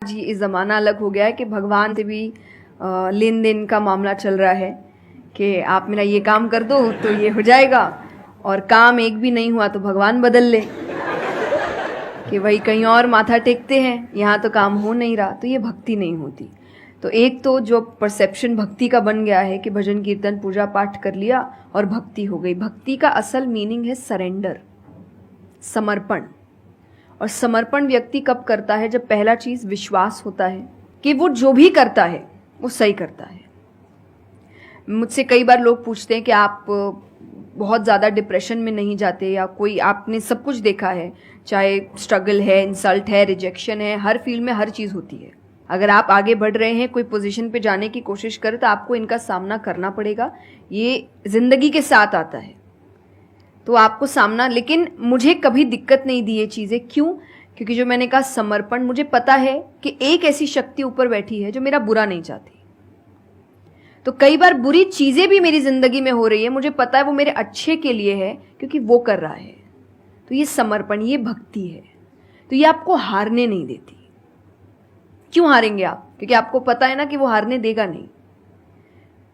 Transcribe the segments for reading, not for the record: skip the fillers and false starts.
आज ये ज़माना अलग हो गया है कि भगवान से भी लेन देन का मामला चल रहा है कि आप मेरा ये काम कर दो तो ये हो जाएगा, और काम एक भी नहीं हुआ तो भगवान बदल ले कि भाई कहीं और माथा टेकते हैं, यहाँ तो काम हो नहीं रहा। तो ये भक्ति नहीं होती। तो एक तो जो परसेप्शन भक्ति का बन गया है कि भजन कीर्तन पूजा पाठ कर लिया और भक्ति हो गई। भक्ति का असल मीनिंग है सरेंडर, समर्पण। और समर्पण व्यक्ति कब करता है? जब पहला चीज विश्वास होता है कि वो जो भी करता है वो सही करता है। मुझसे कई बार लोग पूछते हैं कि आप बहुत ज़्यादा डिप्रेशन में नहीं जाते, या कोई आपने सब कुछ देखा है, चाहे स्ट्रगल है, इंसल्ट है, रिजेक्शन है, हर फील्ड में हर चीज़ होती है। अगर आप आगे बढ़ रहे हैं, कोई पोजीशन पे जाने की कोशिश करें तो आपको इनका सामना करना पड़ेगा, ये जिंदगी के साथ आता है तो आपको सामना। लेकिन मुझे कभी दिक्कत नहीं दी ये चीज़ें। क्यों? क्योंकि जो मैंने कहा समर्पण, मुझे पता है कि एक ऐसी शक्ति ऊपर बैठी है जो मेरा बुरा नहीं चाहती। तो कई बार बुरी चीज़ें भी मेरी ज़िंदगी में हो रही है, मुझे पता है वो मेरे अच्छे के लिए है क्योंकि वो कर रहा है। तो ये समर्पण, ये भक्ति है। तो ये आपको हारने नहीं देती। क्यों हारेंगे आप? क्योंकि आपको पता है ना कि वो हारने देगा नहीं।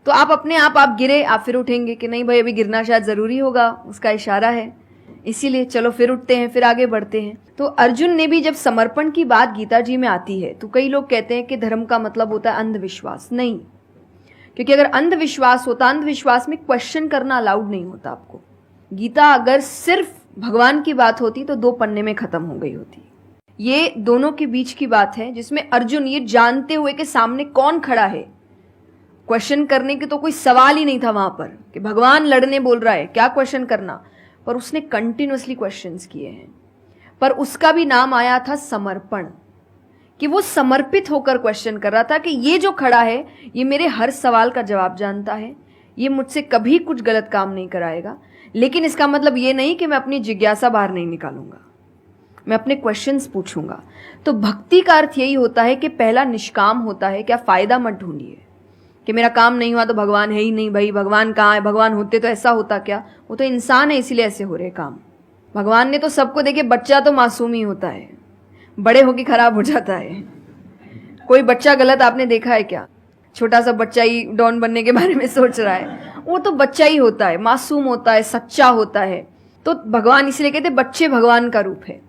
तो आप अपने आप गिरे, आप फिर उठेंगे कि नहीं भाई अभी गिरना शायद ज़रूरी होगा, उसका इशारा है, इसीलिए चलो फिर उठते हैं, फिर आगे बढ़ते हैं। तो अर्जुन ने भी जब समर्पण की बात गीता जी में आती है तो कई लोग कहते हैं कि धर्म का मतलब होता है अंधविश्वास। नहीं, क्योंकि अगर अंधविश्वास होता, अंधविश्वास में क्वेश्चन करना अलाउड नहीं होता आपको। गीता अगर सिर्फ भगवान की बात होती तो 2 पन्ने में खत्म हो गई होती। ये दोनों के बीच की बात है जिसमें अर्जुन ये जानते हुए कि सामने कौन खड़ा है, क्वेश्चन करने की तो कोई सवाल ही नहीं था वहां पर कि भगवान लड़ने बोल रहा है, क्या क्वेश्चन करना, पर उसने कंटिन्यूअसली क्वेश्चंस किए हैं। पर उसका भी नाम आया था समर्पण, कि वो समर्पित होकर क्वेश्चन कर रहा था कि ये जो खड़ा है ये मेरे हर सवाल का जवाब जानता है, ये मुझसे कभी कुछ गलत काम नहीं कराएगा, लेकिन इसका मतलब ये नहीं कि मैं अपनी जिज्ञासा बाहर नहीं निकालूंगा, मैं अपने क्वेश्चंस पूछूंगा। तो भक्ति का अर्थ यही होता है कि पहला निष्काम होता है। क्या फायदा मत ढूंढिए कि मेरा काम नहीं हुआ तो भगवान है ही नहीं। भाई भगवान कहाँ है? भगवान होते तो ऐसा होता क्या? वो तो इंसान है इसीलिए ऐसे हो रहे काम। भगवान ने तो सबको देखे, बच्चा तो मासूम ही होता है, बड़े होके खराब हो जाता है। कोई बच्चा गलत आपने देखा है क्या? छोटा सा बच्चा ही डॉन बनने के बारे में सोच रहा है, वो तो बच्चा ही होता है, मासूम होता है, सच्चा होता है। तो भगवान इसलिए कहते बच्चे भगवान का रूप है,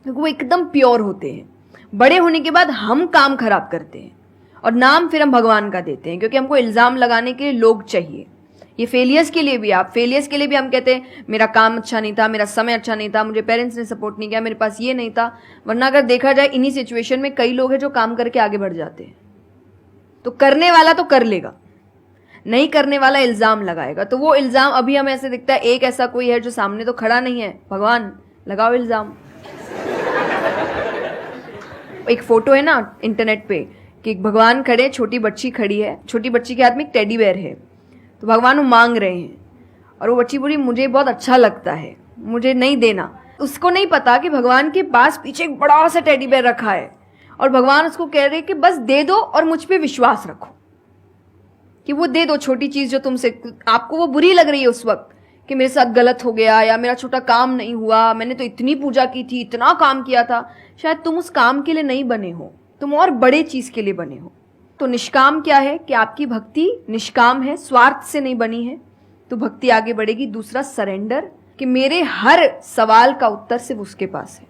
क्योंकि वो एकदम प्योर होते हैं। बड़े होने के बाद हम काम खराब करते हैं और नाम फिर हम भगवान का देते हैं, क्योंकि हमको इल्जाम लगाने के लिए लोग चाहिए। ये फेलियर्स के लिए भी, आप फेलियर्स के लिए भी हम कहते हैं मेरा काम अच्छा नहीं था, मेरा समय अच्छा नहीं था, मुझे पेरेंट्स ने सपोर्ट नहीं किया, मेरे पास ये नहीं था। वरना अगर देखा जाए इन्हीं सिचुएशन में कई लोग हैं जो काम करके आगे बढ़ जाते हैं। तो करने वाला तो कर लेगा, नहीं करने वाला इल्जाम लगाएगा। तो वो इल्जाम अभी हमें ऐसे दिखता है एक ऐसा कोई है जो सामने तो खड़ा नहीं है, भगवान लगाओ इल्जाम। एक फोटो है ना इंटरनेट पे कि भगवान खड़े, छोटी बच्ची खड़ी है, छोटी बच्ची के हाथ में एक टेडी बेयर है, तो भगवान वो मांग रहे हैं और वो बच्ची बोली मुझे बहुत अच्छा लगता है, मुझे नहीं देना। उसको नहीं पता कि भगवान के पास पीछे एक बड़ा सा टेडी बेयर रखा है और भगवान उसको कह रहे कि बस दे दो और मुझ पे विश्वास रखो कि वो दे दो छोटी चीज जो तुमसे, आपको वो बुरी लग रही है उस वक्त कि मेरे साथ गलत हो गया या मेरा छोटा काम नहीं हुआ, मैंने तो इतनी पूजा की थी, इतना काम किया था। शायद तुम उस काम के लिए नहीं बने हो, तुम और बड़े चीज के लिए बने हो। तो निष्काम क्या है कि आपकी भक्ति निष्काम है, स्वार्थ से नहीं बनी है, तो भक्ति आगे बढ़ेगी। दूसरा सरेंडर, कि मेरे हर सवाल का उत्तर सिर्फ उसके पास है।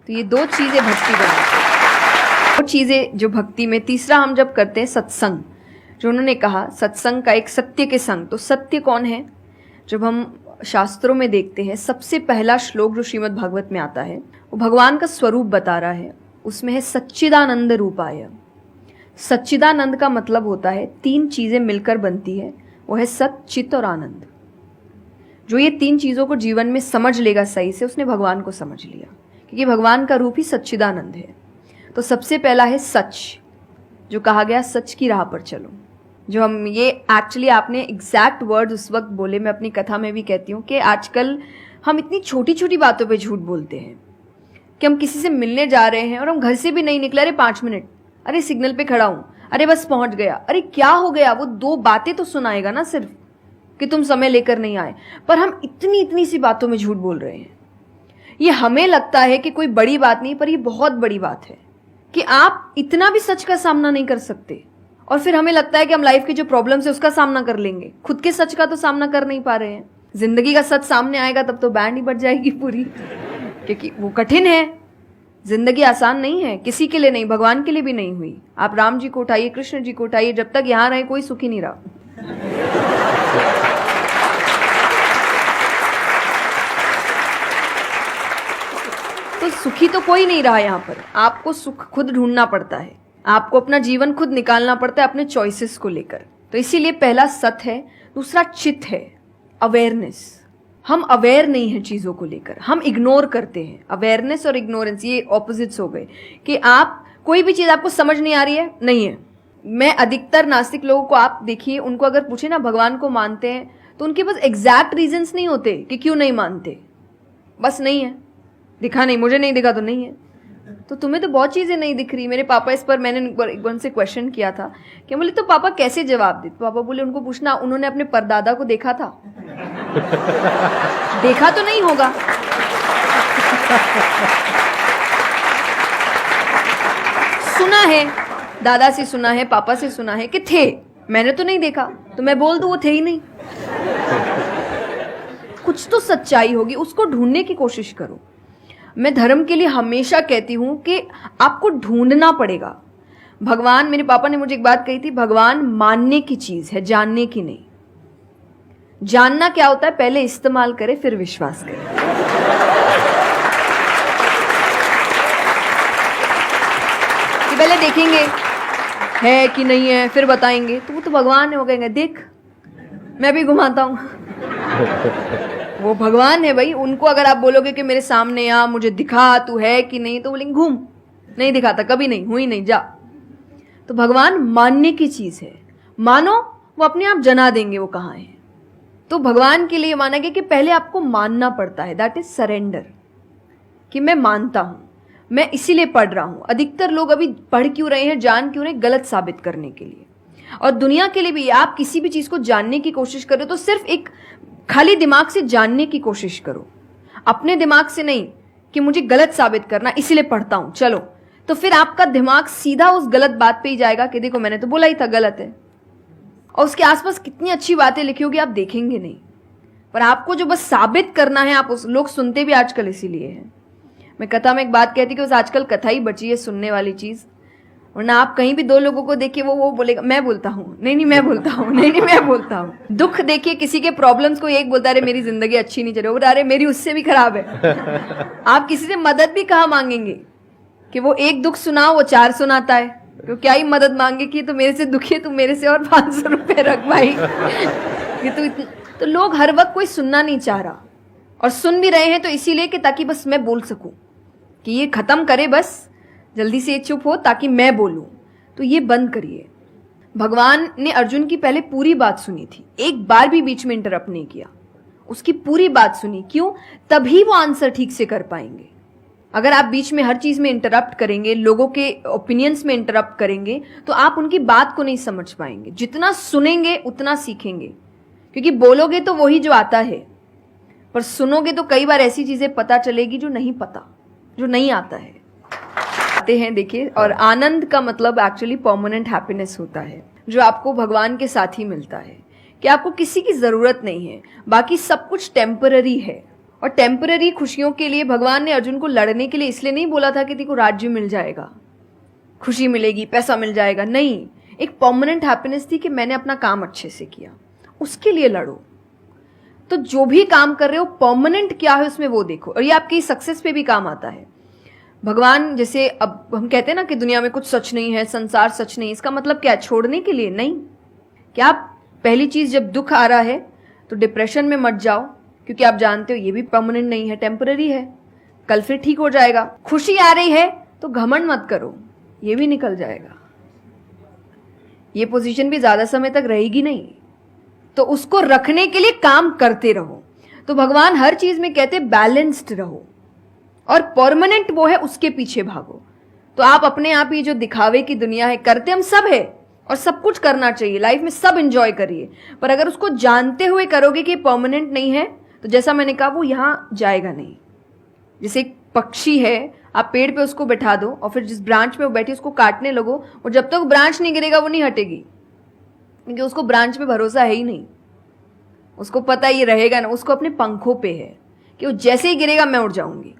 तो ये 2 चीजें भक्ति बनाती है, 2 चीजें जो भक्ति में। तीसरा हम जब करते हैं सत्संग, जो उन्होंने कहा सत्संग का एक सत्य के संग। तो सत्य कौन है? जब हम शास्त्रों में देखते हैं सबसे पहला श्लोक जो श्रीमद् भागवत में आता है वो भगवान का स्वरूप बता रहा है। उसमें है सच्चिदानंद रूपाय। सच्चिदानंद का मतलब होता है 3 चीजें मिलकर बनती है, वो है सत, चित और आनंद। जो ये 3 चीजों को जीवन में समझ लेगा सही से, उसने भगवान को समझ लिया, क्योंकि भगवान का रूप ही सच्चिदानंद है। तो सबसे पहला है सच, जो कहा गया सच की राह पर चलो। जो हम ये एक्चुअली आपने एग्जैक्ट वर्ड उस वक्त बोले, मैं अपनी कथा में भी कहती हूँ कि आजकल हम इतनी छोटी छोटी बातों पे झूठ बोलते हैं कि हम किसी से मिलने जा रहे हैं और हम घर से भी नहीं निकले, अरे 5 मिनट, अरे सिग्नल पे खड़ा हूँ, अरे बस पहुंच गया, अरे क्या हो गया, वो 2 बातें तो सुनाएगा ना सिर्फ कि तुम समय लेकर नहीं आए। पर हम इतनी इतनी सी बातों में झूठ बोल रहे हैं। ये हमें लगता है कि कोई बड़ी बात नहीं, पर ये बहुत बड़ी बात है कि आप इतना भी सच का सामना नहीं कर सकते, और फिर हमें लगता है कि हम लाइफ के जो प्रॉब्लम्स है उसका सामना कर लेंगे, खुद के सच का तो सामना कर नहीं पा रहे हैं। जिंदगी का सच सामने आएगा तब तो बैंड ही बज जाएगी पूरी, क्योंकि वो कठिन है। जिंदगी आसान नहीं है, किसी के लिए नहीं, भगवान के लिए भी नहीं हुई। आप राम जी को उठाइए, कृष्ण जी को उठाइए, जब तक यहां रहे कोई सुखी नहीं रहा। तो सुखी तो कोई नहीं रहा यहां पर। आपको सुख खुद ढूंढना पड़ता है, आपको अपना जीवन खुद निकालना पड़ता है अपने चॉइसेस को लेकर। तो इसीलिए पहला सत है। दूसरा चित है, अवेयरनेस। हम अवेयर नहीं है चीजों को लेकर, हम इग्नोर करते हैं। अवेयरनेस और इग्नोरेंस ये ऑपोजिट्स हो गए, कि आप कोई भी चीज आपको समझ नहीं आ रही है, नहीं है। मैं अधिकतर नास्तिक लोगों को आप देखिए, उनको अगर पूछे ना भगवान को मानते हैं, तो उनके पास एग्जैक्ट रीजंस नहीं होते कि क्यों नहीं मानते। बस नहीं है, दिखा नहीं, मुझे नहीं दिखा तो नहीं है। तो तुम्हें तो बहुत चीजें नहीं दिख रही। मेरे पापा इस पर मैंने एक बार उनसे क्वेश्चन किया था कि बोले तो पापा कैसे जवाब दे। पापा बोले उनको पूछना उन्होंने अपने परदादा को देखा था। देखा तो नहीं होगा, सुना है, दादा से सुना है, पापा से सुना है कि थे, मैंने तो नहीं देखा। तो मैं बोल दूं वो थे ही नहीं। कुछ तो सच्चाई होगी, उसको ढूंढने की कोशिश करो। मैं धर्म के लिए हमेशा कहती हूं कि आपको ढूंढना पड़ेगा। भगवान, मेरे पापा ने मुझे एक बात कही थी, भगवान मानने की चीज है, जानने की नहीं। जानना क्या होता है, पहले इस्तेमाल करे फिर विश्वास करे। कि पहले देखेंगे है कि नहीं है, फिर बताएंगे। तो वो तो भगवान है, वो कहेंगे देख मैं भी घुमाता हूं। वो भगवान है भाई। उनको अगर आप बोलोगे कि मेरे सामने आ, मुझे दिखा तू है कि नहीं, तो बोलेंगे घूम, नहीं दिखाता, कभी नहीं हुई, नहीं जा। तो भगवान मानने की चीज है, मानो वो अपने आप जना देंगे वो कहाँ है। तो भगवान के लिए माना गया कि पहले आपको मानना पड़ता है, दैट इज सरेंडर, कि मैं मानता हूं, मैं इसीलिए पढ़ रहा हूं। अधिकतर लोग अभी पढ़ क्यों रहे हैं, जान क्यों रहे, गलत साबित करने के लिए। और दुनिया के लिए भी, आप किसी भी चीज को जानने की कोशिश करो तो सिर्फ एक खाली दिमाग से जानने की कोशिश करो, अपने दिमाग से नहीं कि मुझे गलत साबित करना इसीलिए पढ़ता हूं चलो। तो फिर आपका दिमाग सीधा उस गलत बात पे ही जाएगा कि देखो मैंने तो बोला ही था गलत है। और उसके आसपास कितनी अच्छी बातें लिखी होगी आप देखेंगे नहीं, पर आपको जो बस साबित करना है, आप उस लोग सुनते भी आजकल इसीलिए है। मैं कथा में एक बात कहती कि उस आजकल कथा ही बची है सुनने वाली चीज, वरना आप कहीं भी दो लोगों को देखिए वो बोलेगा मैं बोलता हूँ, नहीं मैं बोलता हूँ, नहीं मैं बोलता हूँ। दुख देखिए किसी के, प्रॉब्लम्स को एक बोलता है अरे मेरी जिंदगी अच्छी नहीं चल रही, अरे मेरी उससे भी खराब है। आप किसी से मदद भी कहाँ मांगेंगे कि वो एक दुख सुनाओ वो 4 सुनाता है, तो क्या ही मदद मांगे कि तो मेरे से दुखी है, तू मेरे से और 500 रुपए रख भाई। ये तो लोग हर वक्त कोई सुनना नहीं चाह रहा, और सुन भी रहे हैं तो इसीलिए कि ताकि बस मैं बोल सकूं, कि ये खत्म करे बस जल्दी से चुप हो ताकि मैं बोलूं। तो ये बंद करिए। भगवान ने अर्जुन की पहले पूरी बात सुनी थी, एक बार भी बीच में इंटरप्ट नहीं किया, उसकी पूरी बात सुनी। क्यों? तभी वो आंसर ठीक से कर पाएंगे। अगर आप बीच में हर चीज में इंटरप्ट करेंगे, लोगों के ओपिनियंस में इंटरप्ट करेंगे, तो आप उनकी बात को नहीं समझ पाएंगे। जितना सुनेंगे उतना सीखेंगे, क्योंकि बोलोगे तो वही जो आता है, पर सुनोगे तो कई बार ऐसी चीजें पता चलेगी जो नहीं पता, जो नहीं आता है। आते हैं देखिए, और आनंद का मतलब एक्चुअली परमानेंट हैप्पीनेस होता है, जो आपको भगवान के साथ ही मिलता है, कि आपको किसी की जरूरत नहीं है, बाकी सब कुछ टेम्पररी है। और टेम्पररी खुशियों के लिए भगवान ने अर्जुन को लड़ने के लिए इसलिए नहीं बोला था कि तेको राज्य मिल जाएगा, खुशी मिलेगी, पैसा मिल जाएगा, नहीं। एक परमानेंट हैप्पीनेस थी कि मैंने अपना काम अच्छे से किया, उसके लिए लड़ो। तो जो भी काम कर रहे हो परमानेंट क्या है उसमें वो देखो, और ये आपकी सक्सेस पे भी काम आता है। भगवान जैसे अब हम कहते हैं ना कि दुनिया में कुछ सच नहीं है, संसार सच नहीं, इसका मतलब क्या? छोड़ने के लिए नहीं। क्या आप पहली चीज, जब दुख आ रहा है तो डिप्रेशन में मत जाओ, क्योंकि आप जानते हो ये भी परमानेंट नहीं है, टेम्पररी है, कल फिर ठीक हो जाएगा। खुशी आ रही है तो घमंड मत करो, ये भी निकल जाएगा, ये पोजीशन भी ज्यादा समय तक रहेगी नहीं, तो उसको रखने के लिए काम करते रहो। तो भगवान हर चीज में कहते बैलेंस्ड रहो, और परमानेंट वो है उसके पीछे भागो। तो आप अपने आप ही जो दिखावे की दुनिया है, करते हम सब है और सब कुछ करना चाहिए लाइफ में, सब एंजॉय करिए, पर अगर उसको जानते हुए करोगे कि परमानेंट नहीं है, तो जैसा मैंने कहा वो यहां जाएगा नहीं। जैसे एक पक्षी है, आप पेड़ पे उसको बैठा दो और फिर जिस ब्रांच में वो बैठी उसको काटने लगो, और जब तक ब्रांच नहीं गिरेगा वो नहीं हटेगी, क्योंकि उसको ब्रांच पे भरोसा है ही नहीं। उसको पता ये रहेगा ना, उसको अपने पंखों पे है कि वो जैसे ही गिरेगा मैं उड़ जाऊंगी।